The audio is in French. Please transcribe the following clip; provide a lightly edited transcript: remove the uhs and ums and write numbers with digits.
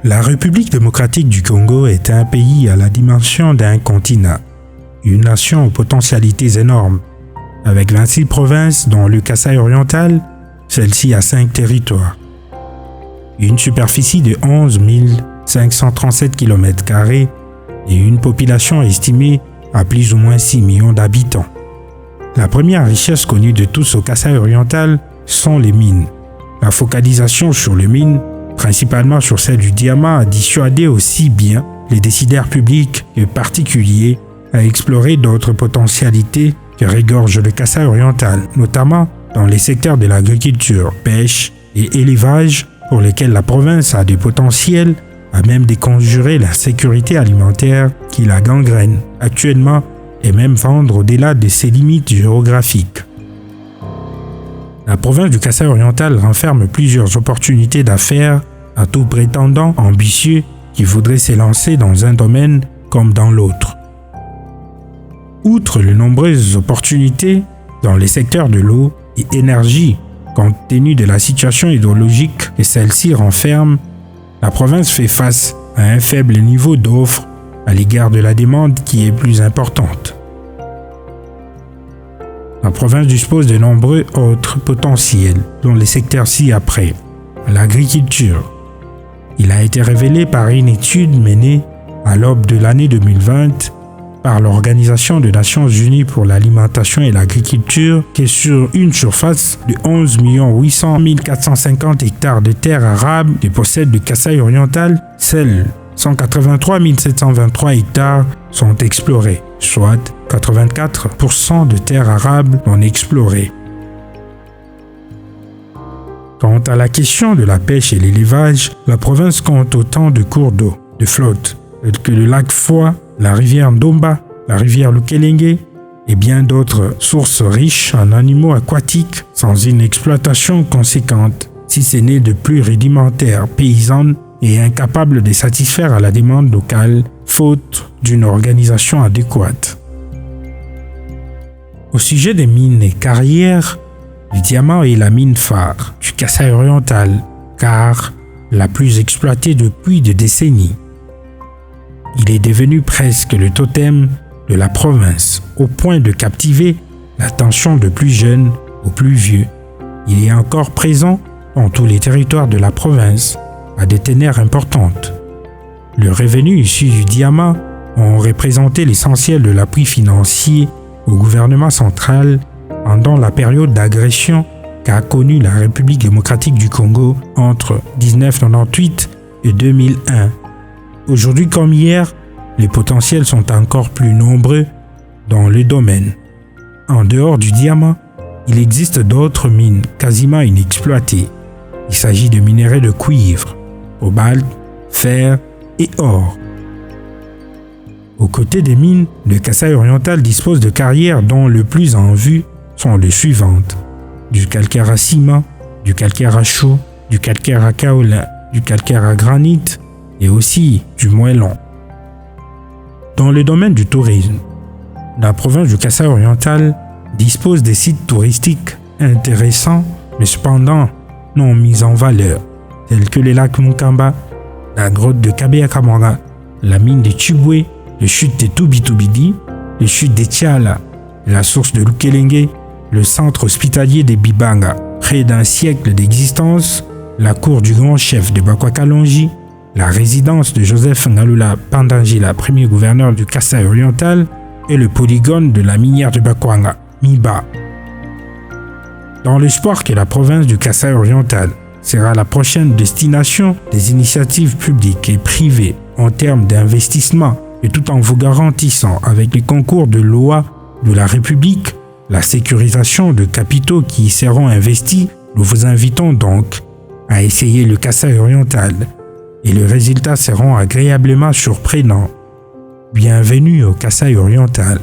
La République démocratique du Congo est un pays à la dimension d'un continent, une nation aux potentialités énormes. Avec 26 provinces dont le Kasaï oriental, celle-ci a 5 territoires. Une superficie de 11 537 km² et une population estimée à plus ou moins 6 millions d'habitants. La première richesse connue de tous au Kasaï oriental sont les mines. La focalisation sur les mines, principalement sur celle du diamant, a dissuadé aussi bien les décideurs publics que particuliers à explorer d'autres potentialités que regorge le Kasaï oriental, notamment dans les secteurs de l'agriculture, pêche et élevage, pour lesquels la province a des potentiels à même déconjurer la sécurité alimentaire qui la gangrène actuellement et même vendre au-delà de ses limites géographiques. La province du Kasaï oriental renferme plusieurs opportunités d'affaires à tout prétendant ambitieux qui voudrait s'élancer dans un domaine comme dans l'autre. Outre les nombreuses opportunités dans les secteurs de l'eau et énergie, compte tenu de la situation hydrologique que celle-ci renferme, la province fait face à un faible niveau d'offre à l'égard de la demande qui est plus importante. La province dispose de nombreux autres potentiels, dont les secteurs ci-après. L'agriculture. Il a été révélé par une étude menée à l'aube de l'année 2020 par l'Organisation des Nations Unies pour l'alimentation et l'agriculture que sur une surface de 11 800 450 hectares de terres arables que possède le Kasaï oriental, seuls 183 723 hectares sont explorés, soit 84% de terres arables non explorées. Quant à la question de la pêche et l'élevage, la province compte autant de cours d'eau, de flottes, tels que le lac Foix, la rivière Ndomba, la rivière Lukelenge et bien d'autres sources riches en animaux aquatiques sans une exploitation conséquente, si ce n'est de plus rudimentaires, paysannes et incapables de satisfaire à la demande locale, faute d'une organisation adéquate. Au sujet des mines et carrières, le diamant est la mine phare du Kasaï oriental, car la plus exploitée depuis des décennies. Il est devenu presque le totem de la province, au point de captiver l'attention de plus jeunes aux plus vieux. Il est encore présent dans tous les territoires de la province, à des ténèbres importantes. Le revenu issu du diamant ont représenté l'essentiel de l'appui financier au gouvernement central pendant la période d'agression qu'a connue la République démocratique du Congo entre 1998 et 2001. Aujourd'hui comme hier, les potentiels sont encore plus nombreux dans le domaine. En dehors du diamant, il existe d'autres mines quasiment inexploitées. Il s'agit de minerais de cuivre, cobalt, fer et or. Aux côtés des mines, le Kasaï oriental dispose de carrières dont le plus en vue sont les suivantes: du calcaire à ciment, du calcaire à chaux, du calcaire à kaolin, du calcaire à granit et aussi du moellon. Dans le domaine du tourisme, la province du Kasaï oriental dispose des sites touristiques intéressants mais cependant non mis en valeur, tels que les lacs Munkamba, la grotte de Kabeya-Kamara, la mine de Chibwe, les chutes de Tubitubidi, les chutes de Tiala, la source de Lukelenge, le centre hospitalier de Bibanga, près d'un siècle d'existence, la cour du grand chef de Bakwa-Kalonji, la résidence de Joseph Ngalula Pandangila, premier gouverneur du Kasaï oriental, et le polygone de la minière de Bakwanga, Miba. Dans l'espoir que la province du Kasaï oriental sera la prochaine destination des initiatives publiques et privées en termes d'investissement et tout en vous garantissant avec les concours de loi de la République la sécurisation de capitaux qui y seront investis, nous vous invitons donc à essayer le Kasaï oriental et les résultats seront agréablement surprenants. Bienvenue au Kasaï oriental.